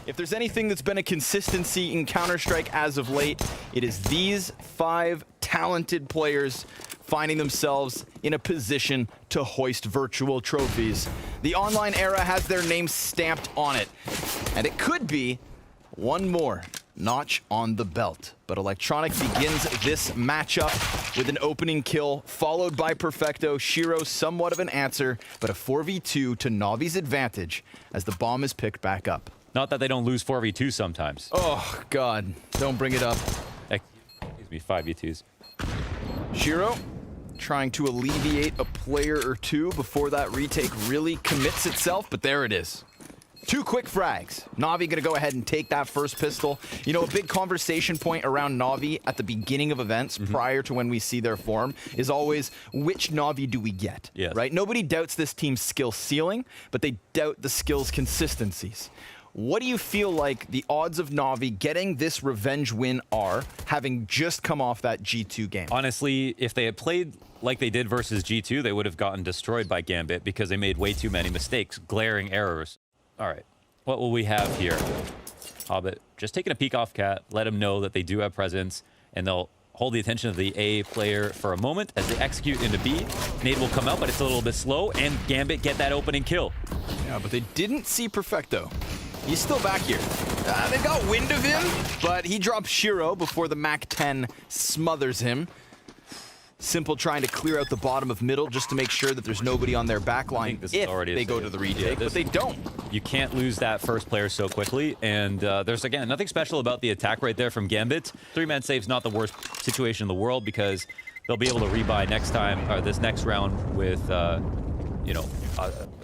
If there's anything that's been a consistency in Counter-Strike as of late, it is these 5 talented players finding themselves in a position to hoist virtual trophies. The online era has their name stamped on it, and it could be one more notch on the belt. But Electronic begins this matchup with an opening kill, followed by Perfecto. Shiro somewhat of an answer, but a 4v2 to NaVi's advantage as the bomb is picked back up. Not that they don't lose 4v2 sometimes. Oh, God. Don't bring it up. Excuse me, 5v2s. Shiro trying to alleviate a player or two before that retake really commits itself, but there it is. 2 quick frags. NaVi gonna go ahead and take that first pistol. You know, a big conversation point around NaVi at the beginning of events, prior to when we see their form, is always, which NaVi do we get? Yes. Right? Nobody doubts this team's skill ceiling, but they doubt the skill's consistencies. What do you feel like the odds of NaVi getting this revenge win are, having just come off that G2 game? Honestly, if they had played like they did versus G2, they would have gotten destroyed by Gambit because they made way too many mistakes, glaring errors. All right, what will we have here? Hobbit just taking a peek off Cat, let them know that they do have presence, and they'll hold the attention of the A player for a moment as they execute into B. Nade will come out, but it's a little bit slow, and Gambit get that opening kill. Yeah, but they didn't see Perfecto. He's still back here. They got wind of him, but he drops Shiro before the MAC-10 smothers him. Simple trying to clear out the bottom of middle just to make sure that there's nobody on their back line if they go to the retake, but they don't. You can't lose that first player so quickly, and there's, again, nothing special about the attack right there from Gambit. 3-man save's not the worst situation in the world because they'll be able to rebuy next time, or this next round with, you know,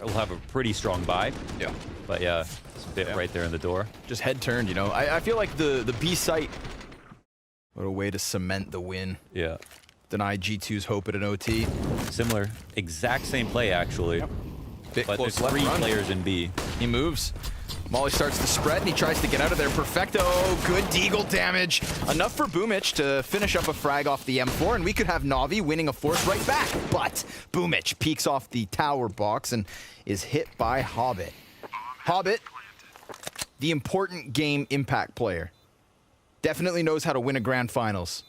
we'll have a pretty strong buy. Yeah. But yeah, it's a bit right there in the door. Just head turned, you know. I feel like the B site, what a way to cement the win. Yeah. Deny G2's hope at an OT. Similar, exact same play actually. Yep. But there's 3 players in B. He moves. Molly starts to spread and he tries to get out of there. Perfecto, good deagle damage. Enough for Boomich to finish up a frag off the M4, and we could have NaVi winning a force right back. But Boomich peeks off the tower box and is hit by Hobbit. Hobbit, the important game impact player. Definitely knows how to win a grand finals.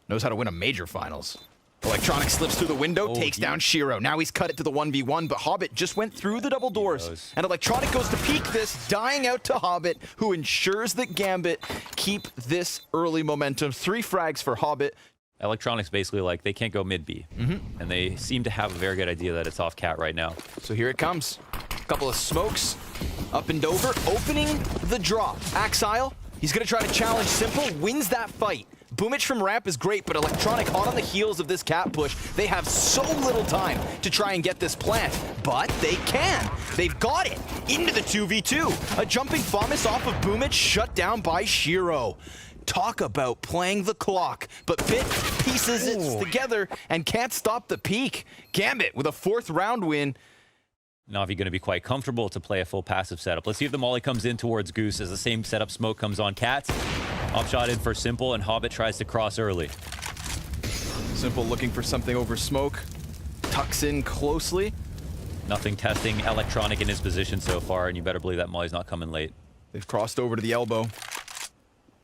Knows how to win a major finals. Electronic slips through the window, takes down Shiro. Now he's cut it to the 1v1, but Hobbit just went through the double doors. And Electronic goes to peek this, dying out to Hobbit, who ensures that Gambit keep this early momentum. 3 frags for Hobbit. Electronic's basically like, they can't go mid-B. And they seem to have a very good idea that it's off Cat right now. So here it comes. A couple of smokes, up and over, opening the drop. Axile, he's gonna try to challenge Simple, wins that fight. Boomich from ramp is great, but Electronic hot on the heels of this Cat push. They have so little time to try and get this plant, but they can. They've got it into the 2v2. A jumping Famas off of Boomich shut down by Shiro. Talk about playing the clock, but Bit pieces it together and can't stop the peak. Gambit with a 4th round win. NaVi going to be quite comfortable to play a full passive setup. Let's see if the molly comes in towards Goose as the same setup smoke comes on Cats. Offshot in for Simple, and Hobbit tries to cross early. Simple looking for something over smoke. Tucks in closely. Nothing testing Electronic in his position so far, and you better believe that molly's not coming late. They've crossed over to the elbow.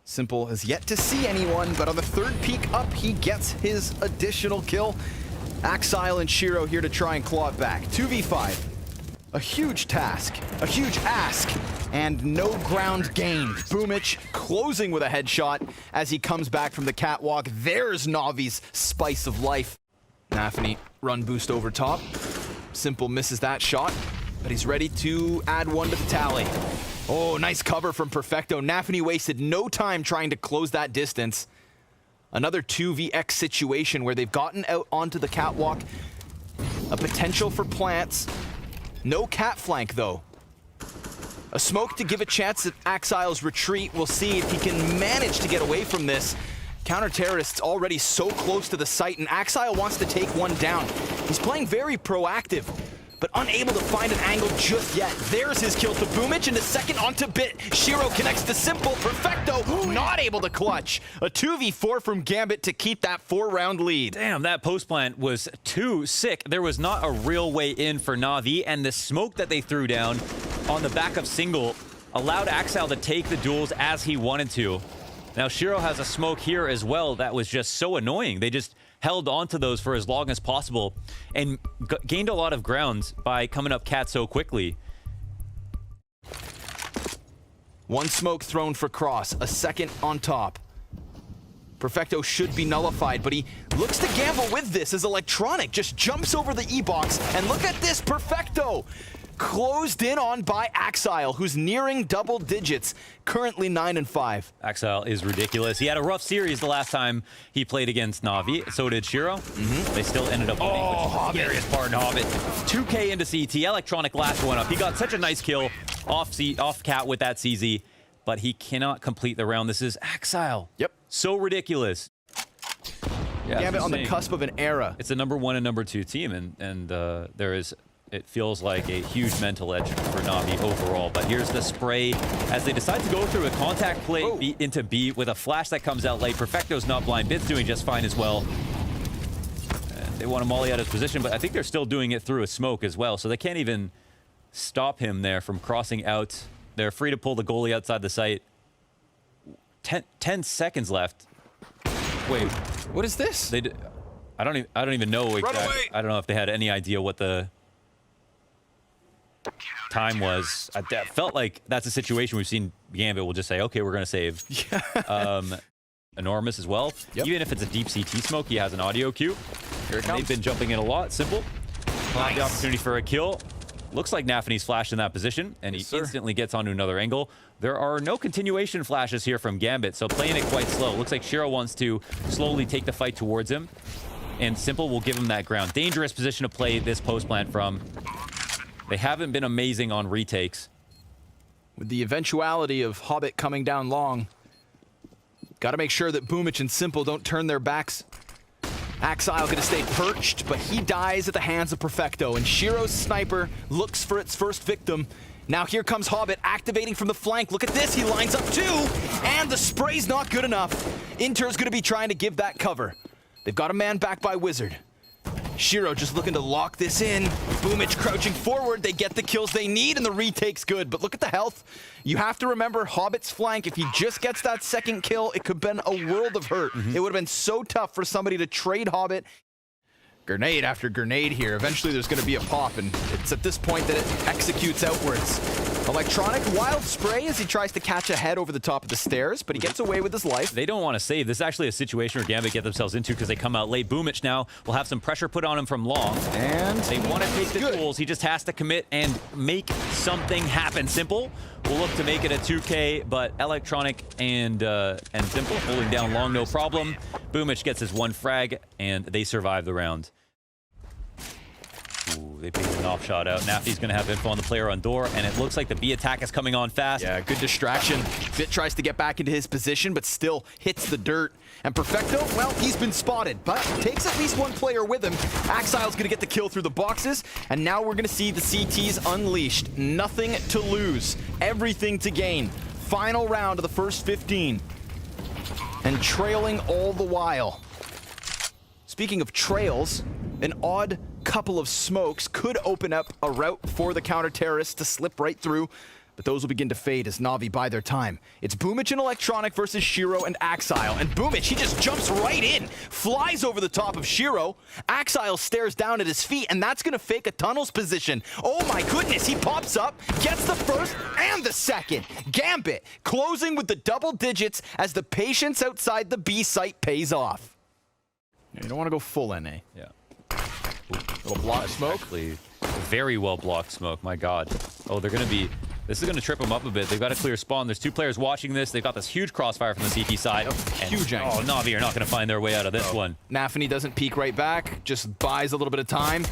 Simple has yet to see anyone, but on the 3rd peek up, he gets his additional kill. Axile and Shiro here to try and claw it back. 2v5. A huge task, a huge ask, and no ground gained. Boomich closing with a headshot as he comes back from the catwalk. There's NaVi's spice of life. NaFi run boost over top. Simple misses that shot, but he's ready to add 1 to the tally. Oh, nice cover from Perfecto. NaFi wasted no time trying to close that distance. Another 2vx situation where they've gotten out onto the catwalk. A potential for plants. No cat flank, though. A smoke to give a chance at Axile's retreat. We'll see if he can manage to get away from this. Counter-terrorists already so close to the site, and Axile wants to take one down. He's playing very proactive, but unable to find an angle just yet. There's his kill to Boomich, and a second onto Bit. Shiro connects to Simple. Perfecto, not able to clutch. A 2v4 from Gambit to keep that 4-round lead. Damn, that post plant was too sick. There was not a real way in for NaVi, and the smoke that they threw down on the back of single allowed Axel to take the duels as he wanted to. Now, Shiro has a smoke here as well that was just so annoying. They just held onto those for as long as possible and gained a lot of ground by coming up cat so quickly. One smoke thrown for Cross, a second on top. Perfecto should be nullified, but he looks to gamble with this as Electronic just jumps over the E-box, and look at this, Perfecto! Closed in on by Axile, who's nearing double digits, currently 9 and 5. Axel is ridiculous. He had a rough series the last time he played against NaVi. So did Shiro. They still ended up winning, which is the scariest part in Hobbit. 2K into CT. Electronic last one up. He got such a nice kill off cat with that CZ, but he cannot complete the round. This is Axile. Yep. So ridiculous. Yeah, Gambit on the cusp of an era. It's a #1 and #2 team, and there is... It feels like a huge mental edge for NaVi overall. But here's the spray as they decide to go through a contact play B into B with a flash that comes out late. Perfecto's not blind. Bit's doing just fine as well. And they want to molly out his position, but I think they're still doing it through a smoke as well. So they can't even stop him there from crossing out. They're free to pull the goalie outside the site. 10 seconds left. Wait, what is this? I don't even know exactly. I don't know if they had any idea what the time was. I felt like that's a situation we've seen Gambit will just say, okay, we're going to save. Enormous as well. Yep. Even if it's a deep CT smoke, he has an audio cue. Here it comes. They've been jumping in a lot. Simple. Nice. The opportunity for a kill. Looks like Nafany's flashed in that position, and he instantly gets onto another angle. There are no continuation flashes here from Gambit, so playing it quite slow. Looks like Shiro wants to slowly take the fight towards him, and Simple will give him that ground. Dangerous position to play this post plant from. They haven't been amazing on retakes. With the eventuality of Hobbit coming down long, got to make sure that Boomich and Simple don't turn their backs. Axile gonna stay perched, but he dies at the hands of Perfecto, and Shiro's sniper looks for its first victim. Now here comes Hobbit activating from the flank. Look at this, he lines up two, and the spray's not good enough. Inter's gonna be trying to give that cover. They've got a man back by Wizard. Shiro just looking to lock this in. Boomich crouching forward. They get the kills they need, and the retake's good. But look at the health. You have to remember Hobbit's flank. If he just gets that second kill, it could have been a world of hurt. It would have been so tough for somebody to trade Hobbit. Grenade after grenade here. Eventually there's going to be a pop, and it's at this point that it executes outwards. Electronic wild spray as he tries to catch a head over the top of the stairs, but he gets away with his life. They don't want to save. This is actually a situation where Gambit get themselves into because they come out late. Boomich now will have some pressure put on him from long. And they want to take the duels. He just has to commit and make something happen. Simple will look to make it a 2K, but Electronic and Simple holding down long, no problem. Boomich gets his one frag, and they survive the round. Ooh, they picked an off shot out. Nafty's going to have info on the player on door, and it looks like the B attack is coming on fast. Yeah, good distraction. Bit tries to get back into his position, but still hits the dirt. And Perfecto, well, he's been spotted, but takes at least one player with him. Axile's going to get the kill through the boxes, and now we're going to see the CTs unleashed. Nothing to lose, everything to gain. Final round of the first 15. And trailing all the while. Speaking of trails, an odd couple of smokes could open up a route for the counter-terrorists to slip right through, but those will begin to fade as NaVi buy their time. It's Boomich and Electronic versus Shiro and Axile, and Boomich, he just jumps right in, flies over the top of Shiro. Axile stares down at his feet, and that's gonna fake a tunnels position. Oh my goodness, he pops up, gets the first and the second. Gambit closing with the double digits as the patience outside the B site pays off. You don't want to go full NA. Yeah. Little block smoke. Actually, very well blocked smoke. My God. Oh, they're going to be... This is going to trip them up a bit. They've got a clear spawn. There's two players watching this. They've got this huge crossfire from the CT side. Huge angle. Oh, NaVi are not going to find their way out of this one. Nafany doesn't peek right back. Just buys a little bit of time.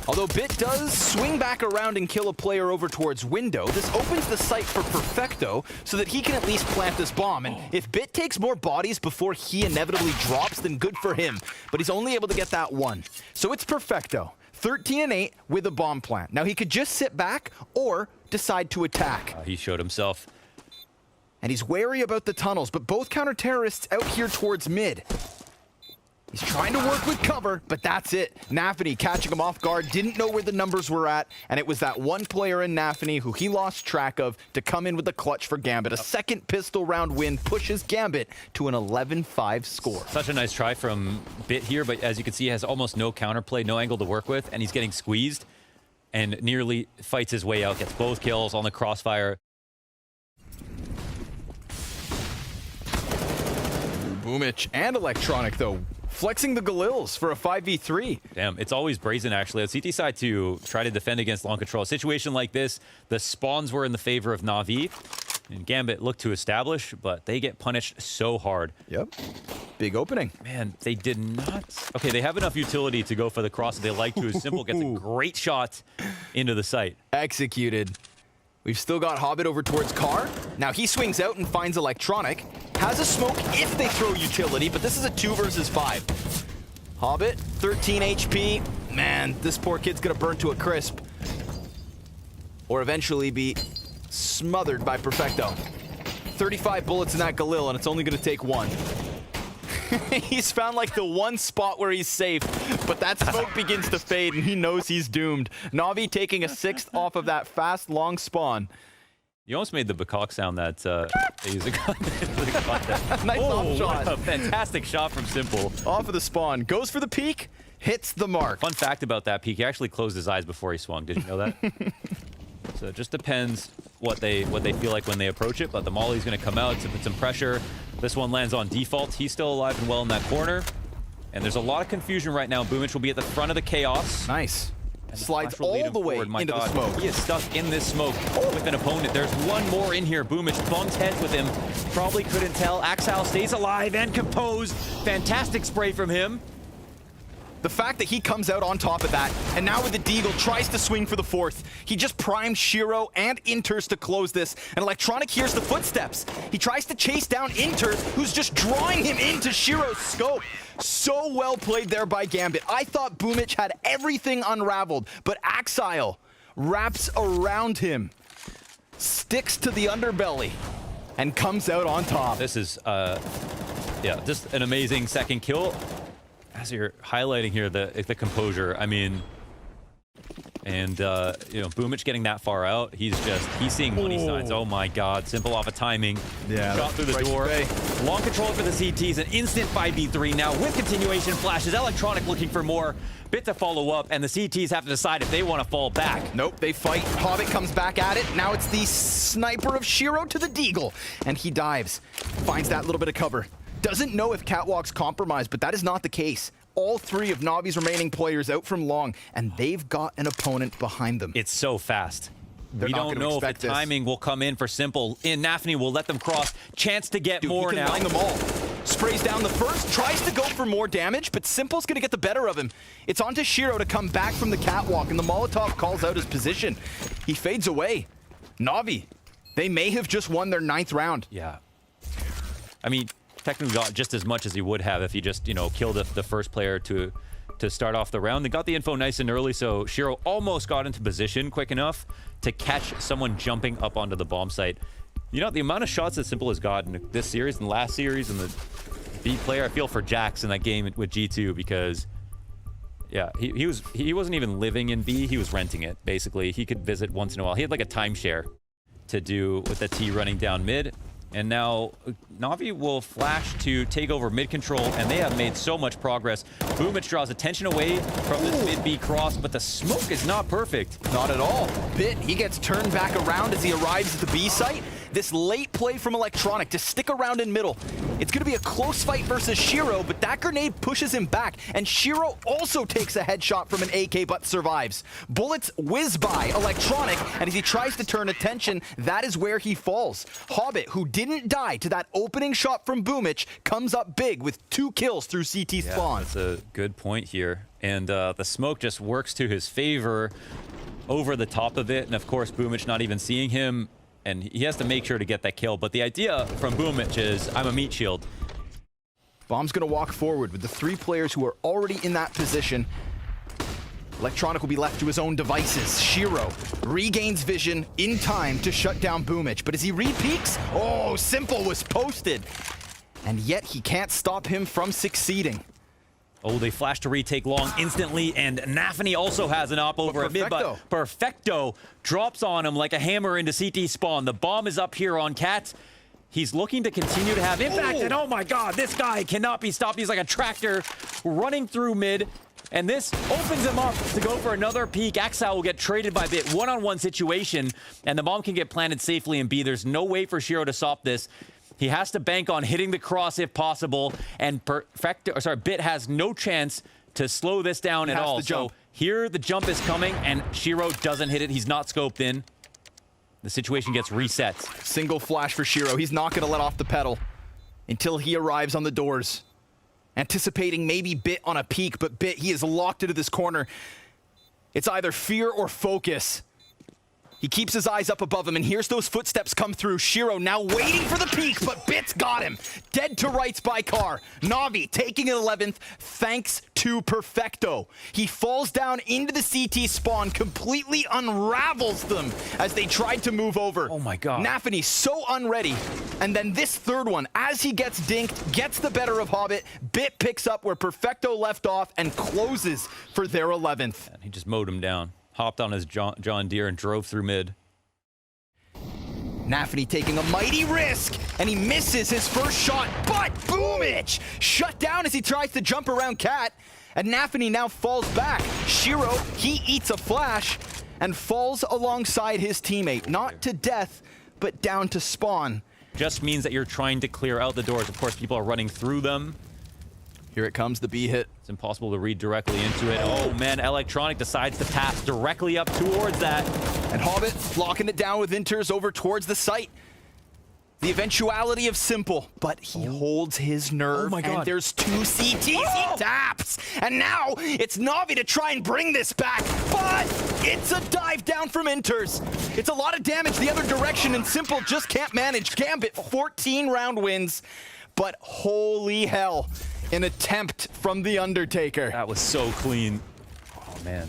Although Bit does swing back around and kill a player over towards window. This opens the site for Perfecto so that he can at least plant this bomb. And if Bit takes more bodies before he inevitably drops, then good for him. But he's only able to get that one. So it's Perfecto. 13 and 8 with a bomb plant. Now he could just sit back or decide to attack. He showed himself. And he's wary about the tunnels, but both counter-terrorists out here towards mid. He's trying to work with cover, but that's it. NaVi catching him off guard, didn't know where the numbers were at, and it was that one player in NaVi who he lost track of to come in with the clutch for Gambit. A second pistol round win pushes Gambit to an 11-5 score. Such a nice try from Bit here, but as you can see, he has almost no counterplay, no angle to work with, and he's getting squeezed and nearly fights his way out, gets both kills on the crossfire. Boomich and Electronic, though, flexing the Galils for a 5v3. Damn, it's always brazen, actually. On CT side to try to defend against long control. A situation like this, the spawns were in the favor of NaVi, and Gambit looked to establish, but they get punished so hard. Yep. Big opening. Man, they did not... Okay, they have enough utility to go for the cross that they like to. Simple gets a great shot into the site. Executed. We've still got Hobbit over towards Car. Now he swings out and finds Electronic. Has a smoke if they throw utility, but this is a 2 versus 5. Hobbit, 13 HP. Man, this poor kid's gonna burn to a crisp. Or eventually be smothered by Perfecto. 35 bullets in that Galil, and it's only gonna take 1. He's found like the one spot where he's safe, but that smoke begins to fade and he knows he's doomed. NaVi taking a 6th off of that fast, long spawn. You almost made the Bakok sound that they use in the content. Nice off shot. What a fantastic shot from Simple. Off of the spawn. Goes for the peek, hits the mark. Fun fact about that peek, he actually closed his eyes before he swung. Did you know that? So it just depends what they feel like when they approach it, but the Molly's going to come out to put some pressure. This one lands on default. He's still alive and well in that corner. And there's a lot of confusion right now. Boomich will be at the front of the chaos. Nice. And slides all the way into the smoke. He is stuck in this smoke with an opponent. There's one more in here. Boomich bumps heads with him. Probably couldn't tell. Axile stays alive and composed. Fantastic spray from him. The fact that he comes out on top of that, and now with the Deagle, tries to swing for the 4th. He just primed Shiro and Inters to close this, and Electronic hears the footsteps. He tries to chase down Inter, who's just drawing him into Shiro's scope. So well played there by Gambit. I thought Boomich had everything unraveled, but Axile wraps around him, sticks to the underbelly, and comes out on top. This is, yeah, just an amazing second kill. As you're highlighting here, the composure, I mean, and, you know, Boomich getting that far out, he's seeing money signs. Oh my God, Simple off of timing. Yeah, shot through the door. Long control for the CTs, an instant 5v3 now with continuation flashes. Electronic looking for more. Bit to follow up, and the CTs have to decide if they want to fall back. Nope, they fight. Hobbit comes back at it. Now it's the sniper of Shiro to the Deagle, and he dives. Finds that little bit of cover. Doesn't know if Catwalk's compromised, but that is not the case. All 3 of NaVi's remaining players out from long, and they've got an opponent behind them. It's so fast. They're we don't know if the timing will come in for Simple. And NaVi will let them cross. Chance to get more now. He can line them all. Sprays down the first, tries to go for more damage, but Simple's gonna get the better of him. It's on to Shiro to come back from the catwalk, and the Molotov calls out his position. He fades away. NaVi, they may have just won their 9th round. Yeah. I mean, technically got just as much as he would have if he just, you know, killed the first player to start off the round. They got the info nice and early, so Shiro almost got into position quick enough to catch someone jumping up onto the bomb site. You know, the amount of shots that Simple has gotten this series and last series and the B player, I feel for Jax in that game with G2 because, yeah, he wasn't even living in B, he was renting it, basically. He could visit once in a while. He had like a timeshare to do with the T running down mid. And now NaVi will flash to take over mid control, and they have made so much progress. Boomich draws attention away from this mid-B cross, but the smoke is not perfect. Not at all. Bit, he gets turned back around as he arrives at the B site. This late play from Electronic to stick around in middle. It's going to be a close fight versus Shiro, but that grenade pushes him back, and Shiro also takes a headshot from an AK but survives. Bullets whiz by Electronic, and as he tries to turn attention, that is where he falls. Hobbit, who didn't die to that opening shot from Boomich, comes up big with 2 kills through CT spawn. That's a good point here. And the smoke just works to his favor over the top of it, and of course Boomich not even seeing him, and he has to make sure to get that kill. But the idea from Boomich is, I'm a meat shield. Bomb's gonna walk forward with the 3 players who are already in that position. Electronic will be left to his own devices. Shiro regains vision in time to shut down Boomich, but as he re-peeks, oh, Simple was posted. And yet he can't stop him from succeeding. Oh, they flash to retake long instantly, and NaVi also has an op over at mid, but Perfecto drops on him like a hammer into CT spawn. The bomb is up here on Cat. He's looking to continue to have impact, and oh my god, this guy cannot be stopped. He's like a tractor running through mid, and this opens him up to go for another peek. Axel will get traded by Bit, one-on-one situation, and the bomb can get planted safely in B. There's no way for Shiro to stop this. He has to bank on hitting the cross if possible, and Bit has no chance to slow this down at all. So here the jump is coming, and Shiro doesn't hit it. He's not scoped in. The situation gets reset. Single flash for Shiro. He's not going to let off the pedal until he arrives on the doors. Anticipating maybe Bit on a peek, but Bit, he is locked into this corner. It's either fear or focus. He keeps his eyes up above him, and here's those footsteps come through. Shiro now waiting for the peek, but Bit's got him. Dead to rights by Car. NaVi taking an 11th thanks to Perfecto. He falls down into the CT spawn, completely unravels them as they tried to move over. Oh my god. NaVi so unready. And then this third one, as he gets dinked, gets the better of Hobbit. Bit picks up where Perfecto left off and closes for their 11th. And he just mowed him down. Hopped on his John Deere and drove through mid. NaVi taking a mighty risk, and he misses his first shot, but Boomich shut down as he tries to jump around Cat, and NaVi now falls back. Shiro, he eats a flash and falls alongside his teammate, not to death, but down to spawn. Just means that you're trying to clear out the doors. Of course, people are running through them. Here it comes, the B hit. It's impossible to read directly into it. Oh man, Electronic decides to pass directly up towards that. And Hobbit locking it down with Inters over towards the site. The eventuality of simple, but he holds his nerve. Oh my god. And there's two CTs, he taps. And now it's NaVi to try and bring this back, but it's a dive down from Inters. It's a lot of damage the other direction, and Simple just can't manage. Gambit, 14 round wins, but holy hell. An attempt from the Undertaker. That was so clean. Oh man,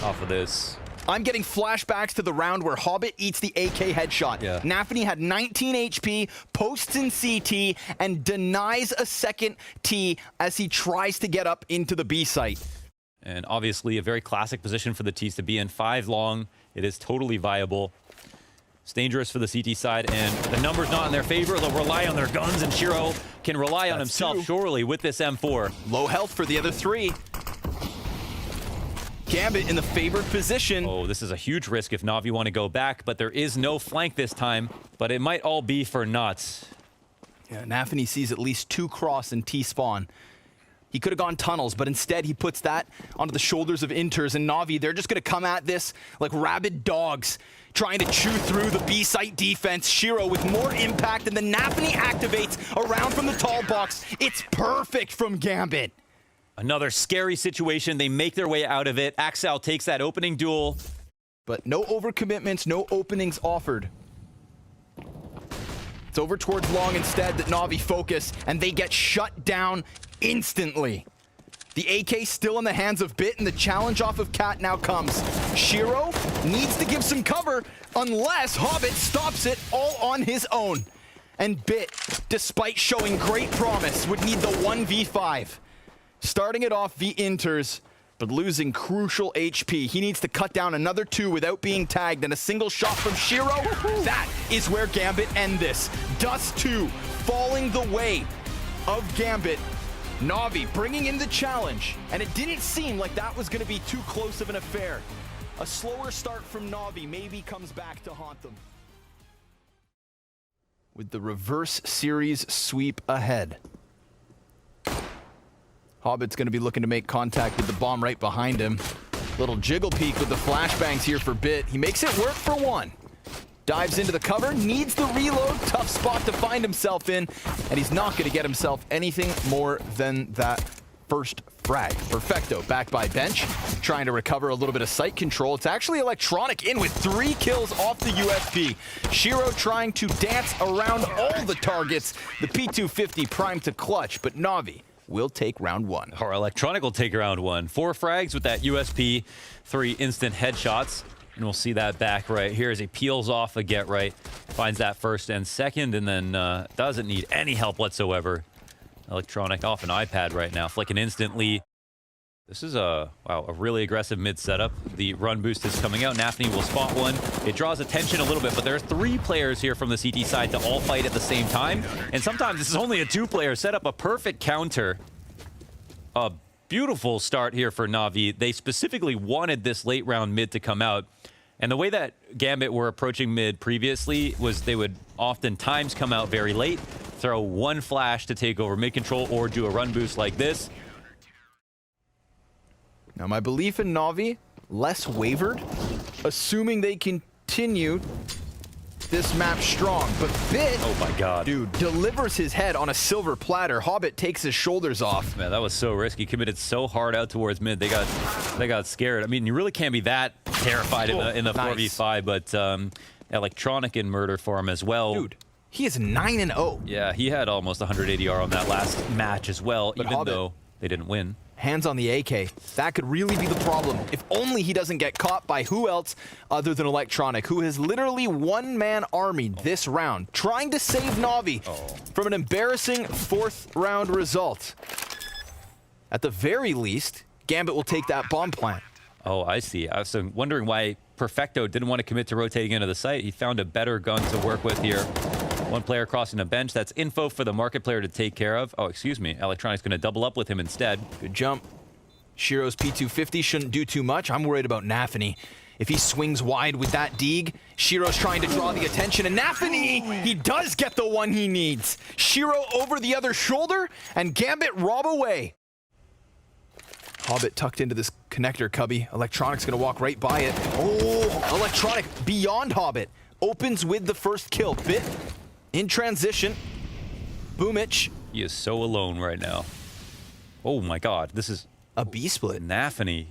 off of this. I'm getting flashbacks to the round where Hobbit eats the AK headshot. Yeah. NaVi had 19 HP, posts in CT, and denies a second T as he tries to get up into the B site. And obviously a very classic position for the T's to be in. 5 long, it is totally viable. It's dangerous for the CT side, and the number's not in their favor. They'll rely on their guns, and Shiro can rely on himself, surely, with this M4. Low health for the other 3. Gambit in the favored position. Oh, this is a huge risk if NaVi want to go back, but there is no flank this time, but it might all be for nuts. Yeah, NaVi sees at least 2 cross and T-spawn. He could have gone tunnels, but instead he puts that onto the shoulders of Inters, and NaVi, they're just going to come at this like rabid dogs, trying to chew through the B-site defense. Shiro with more impact, and then NaVi activates around from the tall box. It's perfect from Gambit. Another scary situation. They make their way out of it. Axel takes that opening duel. But no overcommitments, no openings offered. It's over towards long instead that NaVi focus, and they get shut down instantly. The AK still in the hands of Bit, and the challenge off of Cat now comes. Shiro needs to give some cover unless Hobbit stops it all on his own. And Bit, despite showing great promise, would need the 1v5. Starting it off via Inters, but losing crucial HP. He needs to cut down another 2 without being tagged, and a single shot from Shiro. That is where Gambit end this. Dust 2 falling the way of Gambit. NaVi bringing in the challenge, and it didn't seem like that was going to be too close of an affair. A slower start from NaVi maybe comes back to haunt them. With the reverse series sweep ahead. Hobbit's going to be looking to make contact with the bomb right behind him. Little jiggle peek with the flashbangs here for Bit. He makes it work for 1. Dives into the cover, needs the reload, tough spot to find himself in, and he's not going to get himself anything more than that first frag. Perfecto back by bench, trying to recover a little bit of sight control. It's actually Electronic in with 3 kills off the USP. Shiro trying to dance around all the targets. The P250 primed to clutch, but NaVi will take round 1. Or Electronic will take round 1. 4 frags with that USP, 3 instant headshots. And we'll see that back right here as he peels off a get right, finds that first and second, and then doesn't need any help whatsoever. Electronic off an iPad right now, flicking instantly. This is a really aggressive mid setup. The run boost is coming out. NaVi will spot one. It draws attention a little bit, but there are 3 players here from the CT side to all fight at the same time. And sometimes this is only a 2-player setup. A perfect counter. A beautiful start here for NaVi. They specifically wanted this late round mid to come out. And the way that Gambit were approaching mid previously was they would oftentimes come out very late, throw one flash to take over mid control, or do a run boost like this. Now, my belief in NaVi, less wavered, assuming they continue this map strong. But Bit, oh my god, dude, delivers his head on a silver platter. Hobbit takes his shoulders off. Man, that was so risky. Committed so hard out towards mid. They got scared. I mean, you really can't be that terrified in the nice. 4v5, but Electronic in murder for him as well. Dude, he is 9-0. Yeah, he had almost 100 ADR on that last match as well, But even Hobbit, though they didn't win. Hands on the AK. That could really be the problem. If only he doesn't get caught by who else other than Electronic, who has literally one-man armied this round, trying to save NaVi from an embarrassing 4th round result. At the very least, Gambit will take that bomb plant. Oh, I see. I was wondering why Perfecto didn't want to commit to rotating into the site. He found a better gun to work with here. One player crossing a bench. That's info for the market player to take care of. Oh, excuse me. Electronic's going to double up with him instead. Good jump. Shiro's P250 shouldn't do too much. I'm worried about NaVi. If he swings wide with that Deeg, Shiro's trying to draw the attention, and NaVi, he does get the one he needs. Shiro over the other shoulder, and Gambit rob away. Hobbit tucked into this connector cubby. Electronic's gonna walk right by it. Oh, Electronic beyond Hobbit. Opens with the first kill. Bit in transition. Boomich. He is so alone right now. Oh my god, this is a B split. NaVi.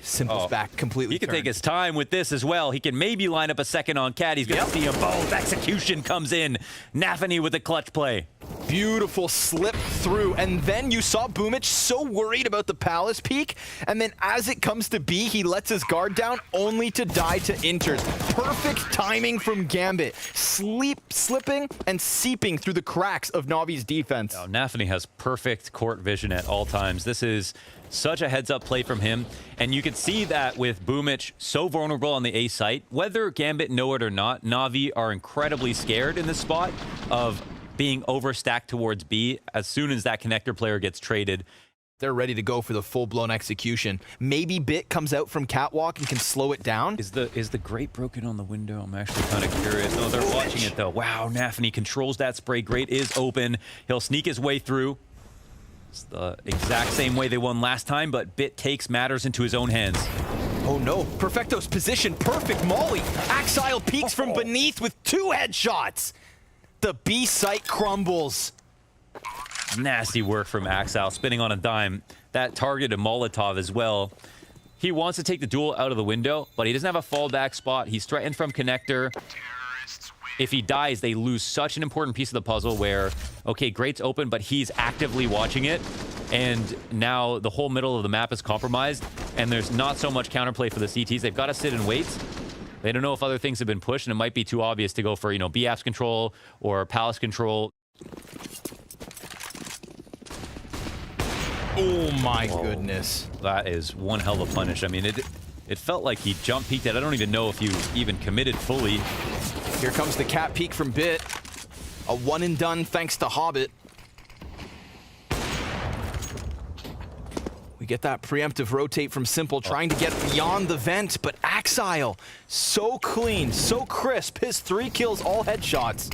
Simple's back completely. He can take his time with this as well. He can maybe line up a second on Cat. He's going to see him both. Execution comes in. NaVi with a clutch play. Beautiful slip through, and then you saw Boomich so worried about the Palace peak, and then as it comes to B, he lets his guard down only to die to Inters. Perfect timing from Gambit, slipping and seeping through the cracks of NaVi's defense. Now, NaVi has perfect court vision at all times. This is such a heads-up play from him, and you can see that with Boomich so vulnerable on the A site. Whether Gambit know it or not, NaVi are incredibly scared in this spot of being overstacked towards B as soon as that connector player gets traded. They're ready to go for the full-blown execution. Maybe Bit comes out from Catwalk and can slow it down. Is the grate broken on the window? I'm actually kind of curious. Oh, they're watching it though. Wow, NaVi controls that spray. Grate is open. He'll sneak his way through. It's the exact same way they won last time, but Bit takes matters into his own hands. Oh no, Perfecto's position, perfect molly. Axile peeks from beneath with 2 headshots. The B site crumbles. Nasty work from Axile, spinning on a dime. That targeted Molotov as well. He wants to take the duel out of the window, but he doesn't have a fallback spot. He's threatened from connector. If he dies, they lose such an important piece of the puzzle where, okay, Grate's open, but he's actively watching it. And now the whole middle of the map is compromised, and there's not so much counterplay for the CTs. They've got to sit and wait. They don't know if other things have been pushed, and it might be too obvious to go for, you know, B-Apps control or Palace control. Oh my goodness. That is one hell of a punish. I mean, it felt like he jump peeked it. I don't even know if he even committed fully. Here comes the cat peek from Bit. A one and done thanks to Hobbit. We get that preemptive rotate from Simple, trying to get beyond the vent, but Axile, so clean, so crisp. His 3 kills, all headshots.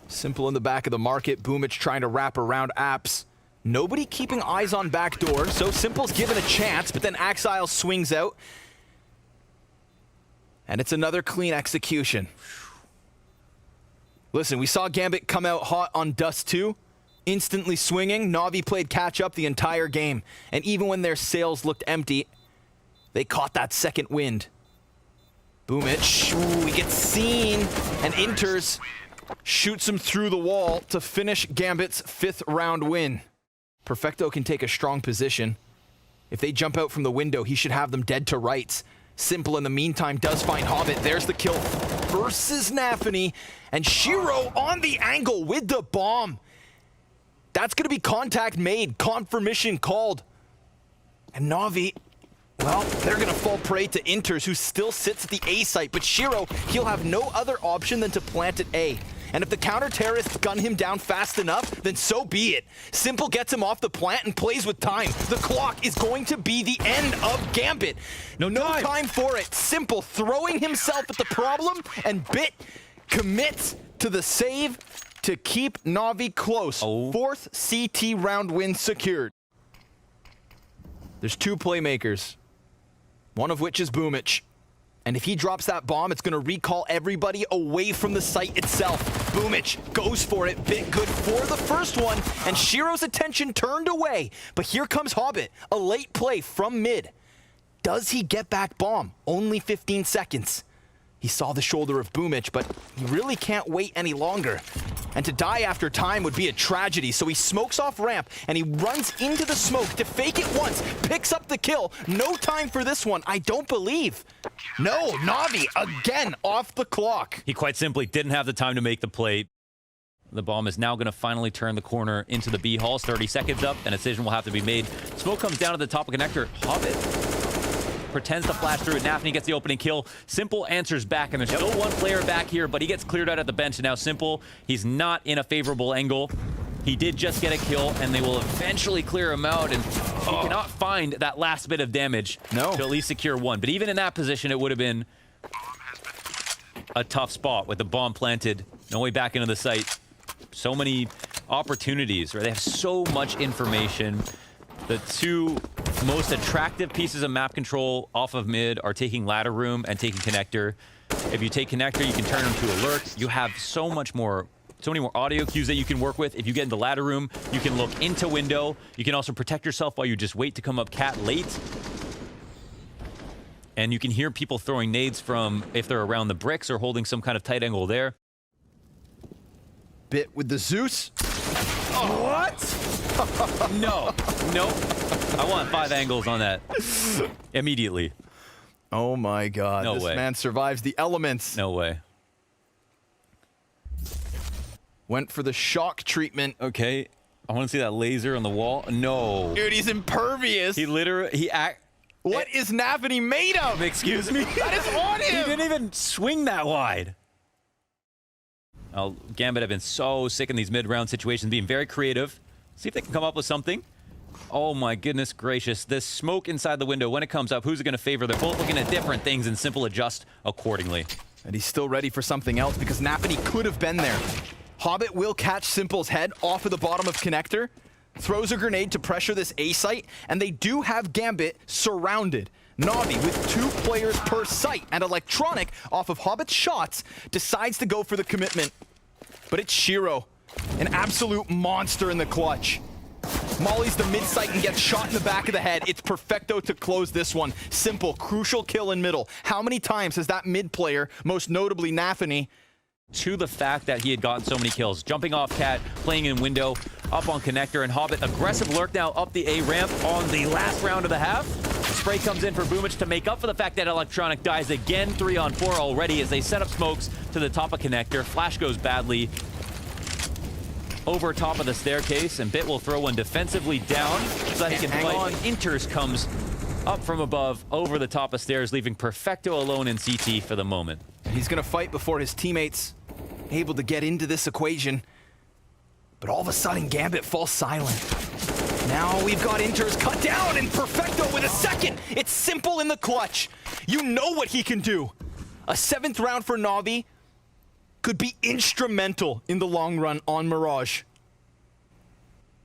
Simple in the back of the market. Boomich trying to wrap around Apps. Nobody keeping eyes on backdoor, so Simple's given a chance, but then Axile swings out. And it's another clean execution. Listen, we saw Gambit come out hot on Dust 2, instantly swinging. NaVi played catch up the entire game. And even when their sails looked empty, they caught that second wind. Boomich, ooh, he gets seen, and Inters shoots him through the wall to finish Gambit's 5th round win. Perfecto can take a strong position. If they jump out from the window, he should have them dead to rights. Simple, in the meantime, does find Hobbit. There's the kill versus NaVi, and Shiro on the angle with the bomb. That's going to be contact made, confirmation called. And NaVi, well, they're going to fall prey to Inters, who still sits at the A site. But Shiro, he'll have no other option than to plant at A. And if the counter-terrorists gun him down fast enough, then so be it. Simple gets him off the plant and plays with time. The clock is going to be the end of Gambit. No time for it. Simple throwing himself at the problem, and Bit commits to the save to keep NaVi close. Fourth CT round win secured. There's two playmakers, one of which is Boomich. And if he drops that bomb, it's going to recall everybody away from the site itself. Boomich goes for it. Bit good for the first one, and Shiro's attention turned away. But here comes Hobbit, a late play from mid. Does he get back bomb? Only 15 seconds. He saw the shoulder of Boomich, but he really can't wait any longer. And to die after time would be a tragedy, so he smokes off ramp, and he runs into the smoke to fake it once, picks up the kill. No time for this one, I don't believe. No, NaVi again off the clock. He quite simply didn't have the time to make the play. The bomb is now going to finally turn the corner into the B halls. 30 seconds up, and a decision will have to be made. Smoke comes down to the top of connector. Hobbit pretends to flash through it. NaVi gets the opening kill. Simple answers back, and there's still one player back here, but he gets cleared out at the bench. And now Simple, he's not in a favorable angle. He did just get a kill, and they will eventually clear him out, and he cannot find that last bit of damage to at least secure one. But even in that position, it would have been a tough spot with the bomb planted. No way back into the site. So many opportunities, right? They have so much information. The two most attractive pieces of map control off of mid are taking ladder room and taking connector. If you take connector, you can turn them to alert. You have so many more audio cues that you can work with. If you get into ladder room, you can look into window. You can also protect yourself while you just wait to come up cat late. And you can hear people throwing nades from if they're around the bricks or holding some kind of tight angle there. Bit with the Zeus. What? No. I want 5 angles on that immediately. Oh my god. No this way. man survives the elements. No way. Went for the shock treatment. Okay. I want to see that laser on the wall. No. Dude, he's impervious. What is NaVi made of? Excuse me? That is on him! He didn't even swing that wide. Oh, Gambit have been so sick in these mid-round situations, being very creative. See if they can come up with something. Oh my goodness gracious. This smoke inside the window, when it comes up, who's it going to favor? They're both looking at different things, and Simple adjust accordingly. And he's still ready for something else because NaVi could have been there. Hobbit will catch Simple's head off of the bottom of connector, throws a grenade to pressure this A site, and they do have Gambit surrounded. NaVi, with 2 players per site, and Electronic, off of Hobbit's shots, decides to go for the commitment. But it's Shiro, an absolute monster in the clutch. Molly's the mid-site and gets shot in the back of the head. It's perfecto to close this one. Simple, crucial kill in middle. How many times has that mid player, most notably NaVi, to the fact that he had gotten so many kills. Jumping off cat, playing in window, up on connector, and Hobbit, aggressive lurk now up the A ramp on the last round of the half. Spray comes in for Boomich to make up for the fact that Electronic dies again. 3-on-4 already as they set up smokes to the top of connector. Flash goes badly over top of the staircase, and Bit will throw one defensively down so that he can fight on. Inters comes up from above over the top of stairs, leaving Perfecto alone in CT for the moment. He's gonna fight before his teammates able to get into this equation. But all of a sudden, Gambit falls silent. Now we've got Inters cut down, and Perfecto with a second. It's Simple in the clutch. You know what he can do. A 7th round for NaVi could be instrumental in the long run on Mirage.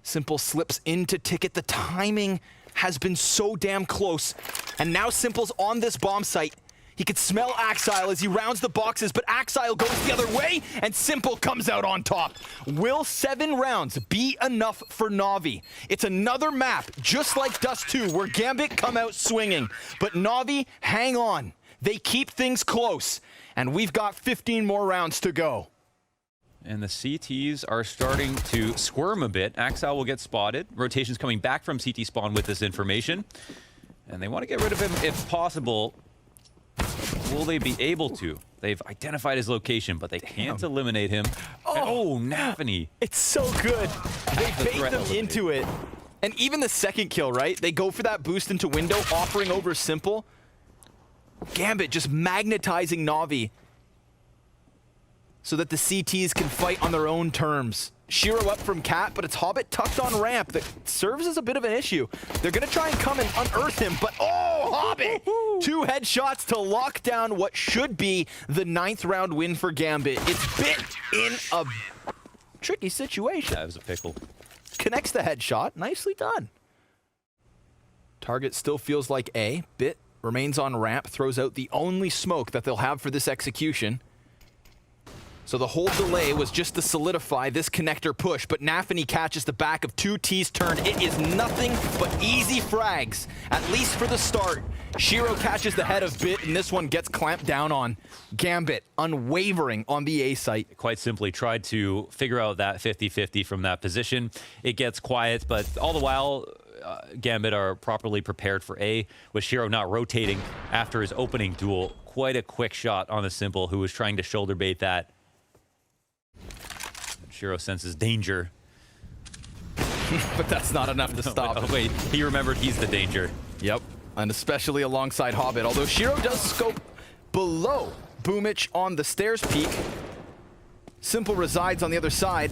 Simple slips in to ticket. The timing has been so damn close. And now Simple's on this bomb site. He could smell Axile as he rounds the boxes, but Axile goes the other way, and Simple comes out on top. Will 7 rounds be enough for NaVi? It's another map, just like Dust 2, where Gambit come out swinging. But NaVi, hang on. They keep things close, and we've got 15 more rounds to go. And the CTs are starting to squirm a bit. Axile will get spotted. Rotation's coming back from CT spawn with this information. And they want to get rid of him if possible. Will they be able to? They've identified his location, but they can't eliminate him. Oh, NaVi. It's so good. They bait them into it. And even the second kill, right? They go for that boost into window, offering over Simple. Gambit just magnetizing NaVi so that the CTs can fight on their own terms. Shiro up from Cat, but it's Hobbit tucked on ramp that serves as a bit of an issue. They're going to try and come and unearth him, but oh, Hobbit! 2 headshots to lock down what should be the 9th round win for Gambit. It's Bit in a tricky situation. That was a pickle. Connects the headshot. Nicely done. Target still feels like A. Bit remains on ramp, throws out the only smoke that they'll have for this execution. So the whole delay was just to solidify this connector push, but NaVi catches the back of 2 T's turn. It is nothing but easy frags, at least for the start. Shiro catches the head of Bit, and this one gets clamped down on. Gambit, unwavering on the A site. Quite simply tried to figure out that 50-50 from that position. It gets quiet, but all the while, Gambit are properly prepared for A, with Shiro not rotating after his opening duel. Quite a quick shot on the Simple, who was trying to shoulder bait that. Shiro senses danger. But that's not enough to stop. Oh, wait, he remembered he's the danger. Yep, and especially alongside Hobbit, although Shiro does scope below Boomich on the stairs peak. Simple resides on the other side.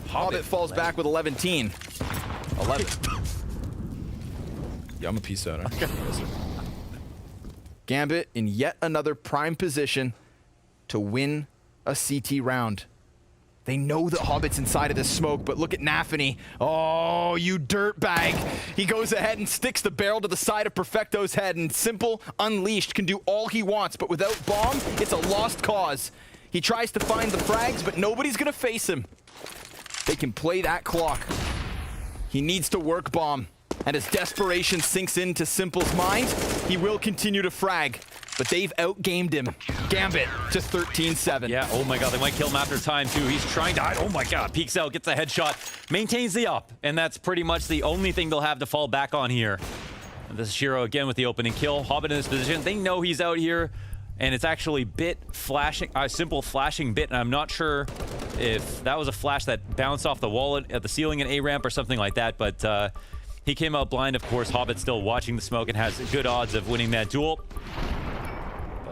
Hobbit falls back with 11. 11. Yeah, I'm a piece out. Okay. Gambit in yet another prime position to win a CT round. They know that Hobbit's inside of this smoke, but look at NaVi. Oh, you dirtbag. He goes ahead and sticks the barrel to the side of Perfecto's head, and Simple, unleashed, can do all he wants, but without Bomb, it's a lost cause. He tries to find the frags, but nobody's gonna face him. They can play that clock. He needs to work Bomb, and as desperation sinks into Simple's mind, he will continue to frag. But they've outgamed him. Gambit to 13-7. Yeah, oh my god, they might kill him after time too. He's trying to, oh my god, peeks out, gets a headshot, maintains the up, and that's pretty much the only thing they'll have to fall back on here. And this is Shiro again with the opening kill. Hobbit in this position, they know he's out here, and it's actually Bit flashing, Simple flashing Bit, and I'm not sure if that was a flash that bounced off the wall at the ceiling in A-ramp or something like that, but he came out blind, of course. Hobbit still watching the smoke and has good odds of winning that duel.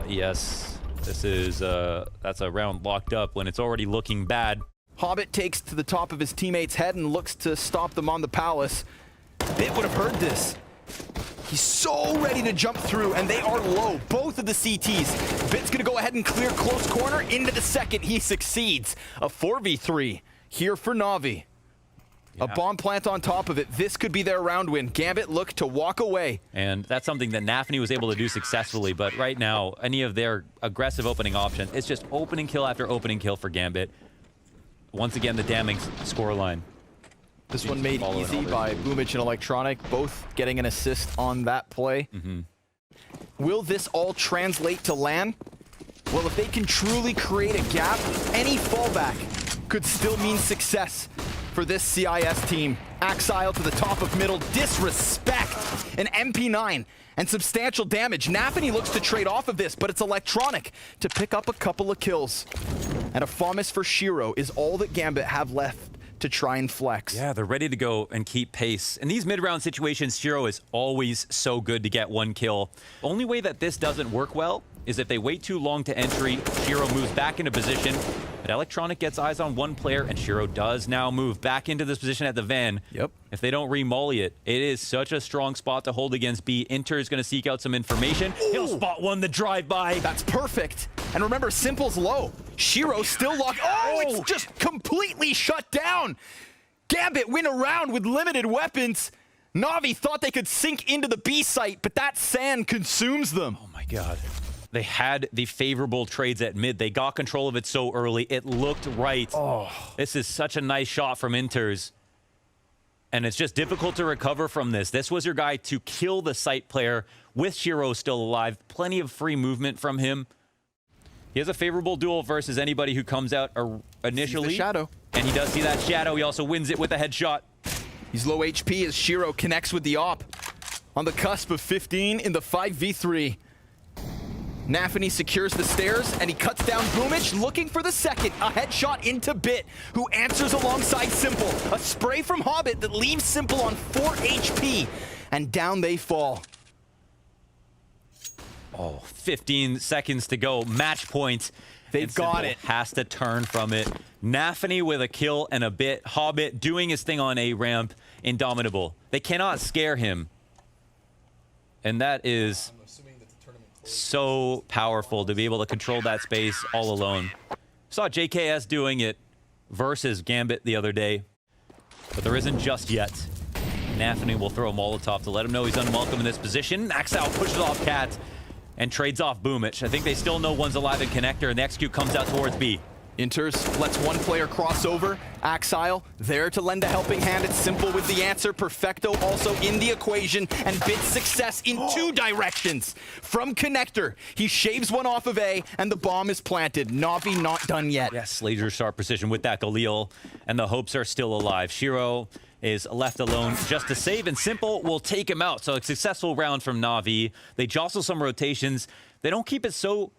Yes, this is, that's a round locked up when it's already looking bad. Hobbit takes to the top of his teammate's head and looks to stop them on the palace. Bit would have heard this. He's so ready to jump through, and they are low, both of the CTs. Bit's gonna go ahead and clear close corner into the second. He succeeds. A 4v3 here for NaVi. Yeah. A bomb plant on top of it. This could be their round win. Gambit look to walk away. And that's something that NaVi was able to do successfully, but right now, any of their aggressive opening options, it's just opening kill after opening kill for Gambit. Once again, the damning scoreline. This one made easy by Boomich and Electronic, both getting an assist on that play. Will this all translate to LAN? Well, if they can truly create a gap, any fallback could still mean success for this CIS team. Axile to the top of middle, disrespect, an MP9 and substantial damage. NaVi looks to trade off of this, but it's Electronic to pick up a couple of kills. And a FAMAS for Shiro is all that Gambit have left to try and flex. Yeah, they're ready to go and keep pace. In these mid-round situations, Shiro is always so good to get one kill. Only way that this doesn't work well is if they wait too long to entry, Shiro moves back into position, but Electronic gets eyes on one player, and Shiro does now move back into this position at the van. Yep. If they don't re-molly it, it is such a strong spot to hold against B. Inter is going to seek out some information. Ooh. He'll spot one, the drive-by. That's perfect. And remember, Simple's low. Shiro's still locked. Oh, it's just completely shut down. Gambit win a round with limited weapons. NaVi thought they could sink into the B site, but that sand consumes them. Oh my god. They had the favorable trades at mid. They got control of it so early. It looked right. Oh. This is such a nice shot from Inters. And it's just difficult to recover from this. This was your guy to kill the site player with Shiro still alive. Plenty of free movement from him. He has a favorable duel versus anybody who comes out initially. Sees the shadow. And he does see that shadow. He also wins it with a headshot. He's low HP as Shiro connects with the op. On the cusp of 15 in the 5v3. NaVi secures the stairs, and he cuts down Boomich, looking for the second. A headshot into Bit, who answers alongside Simple. A spray from Hobbit that leaves Simple on 4 HP, and down they fall. Oh, 15 seconds to go. Match point. They've got it. Has to turn from it. NaVi with a kill and a Bit. Hobbit doing his thing on A ramp. Indomitable. They cannot scare him. And that is so powerful to be able to control that space all alone. Saw JKS doing it versus Gambit the other day, but there isn't just yet. NaVi will throw a Molotov to let him know he's unwelcome in this position. Axile pushes off Cat and trades off Boomich. I think they still know one's alive in connector, and the execute comes out towards B. Enters, lets one player cross over. Axile there to lend a helping hand. It's Simple with the answer. Perfecto also in the equation, and Bit's success in 2 directions. From connector, he shaves one off of A, and the bomb is planted. NaVi not done yet. Yes, laser sharp precision with that Galil, and the hopes are still alive. Shiro is left alone just to save, and Simple will take him out. So a successful round from NaVi. They jostle some rotations. They don't keep it so...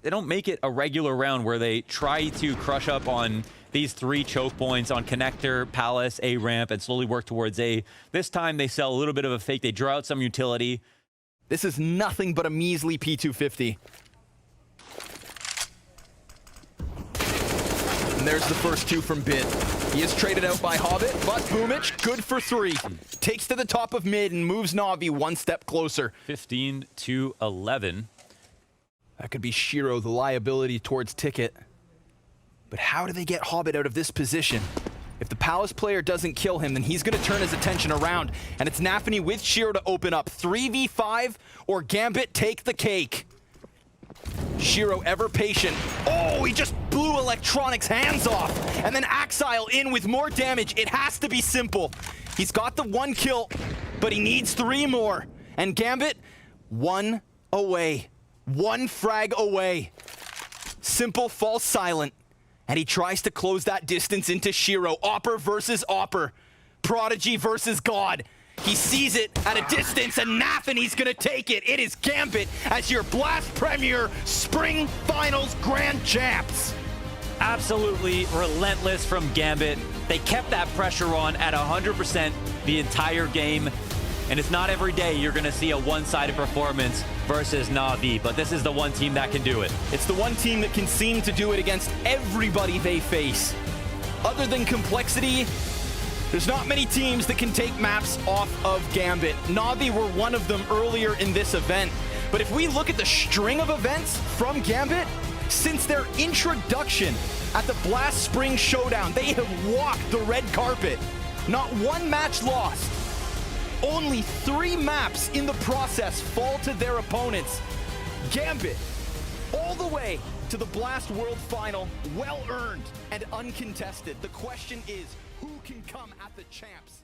They don't make it a regular round where they try to crush up on these 3 choke points on connector, palace, A ramp, and slowly work towards A. This time they sell a little bit of a fake. They draw out some utility. This is nothing but a measly P250. And there's the first 2 from Bit. He is traded out by Hobbit, but Boomich, good for 3. Takes to the top of mid and moves NaVi 1 step closer. 15-11. That could be Shiro, the liability towards Ticket. But how do they get Hobbit out of this position? If the Palace player doesn't kill him, then he's going to turn his attention around. And it's NaVi with Shiro to open up. 3v5 or Gambit take the cake. Shiro ever patient. Oh, he just blew Electronic's hands off. And then Axile in with more damage. It has to be Simple. He's got the 1 kill, but he needs 3 more. And Gambit, 1 away. 1 frag away. Simple falls silent, and he tries to close that distance into Shiro. Opper versus Opper. Prodigy versus God. He sees it at a distance, and NaVi's gonna take it. It is Gambit as your Blast Premier Spring Finals Grand Champs. Absolutely relentless from Gambit. They kept that pressure on at 100% the entire game. And it's not every day you're going to see a one-sided performance versus NaVi, but this is the one team that can do it. It's the one team that can seem to do it against everybody they face. Other than complexity, there's not many teams that can take maps off of Gambit. NaVi were one of them earlier in this event. But if we look at the string of events from Gambit, since their introduction at the Blast Spring Showdown, they have walked the red carpet. Not 1 match lost. Only 3 maps in the process fall to their opponents. Gambit, all the way to the Blast World Final, well earned and uncontested. The question is, who can come at the champs?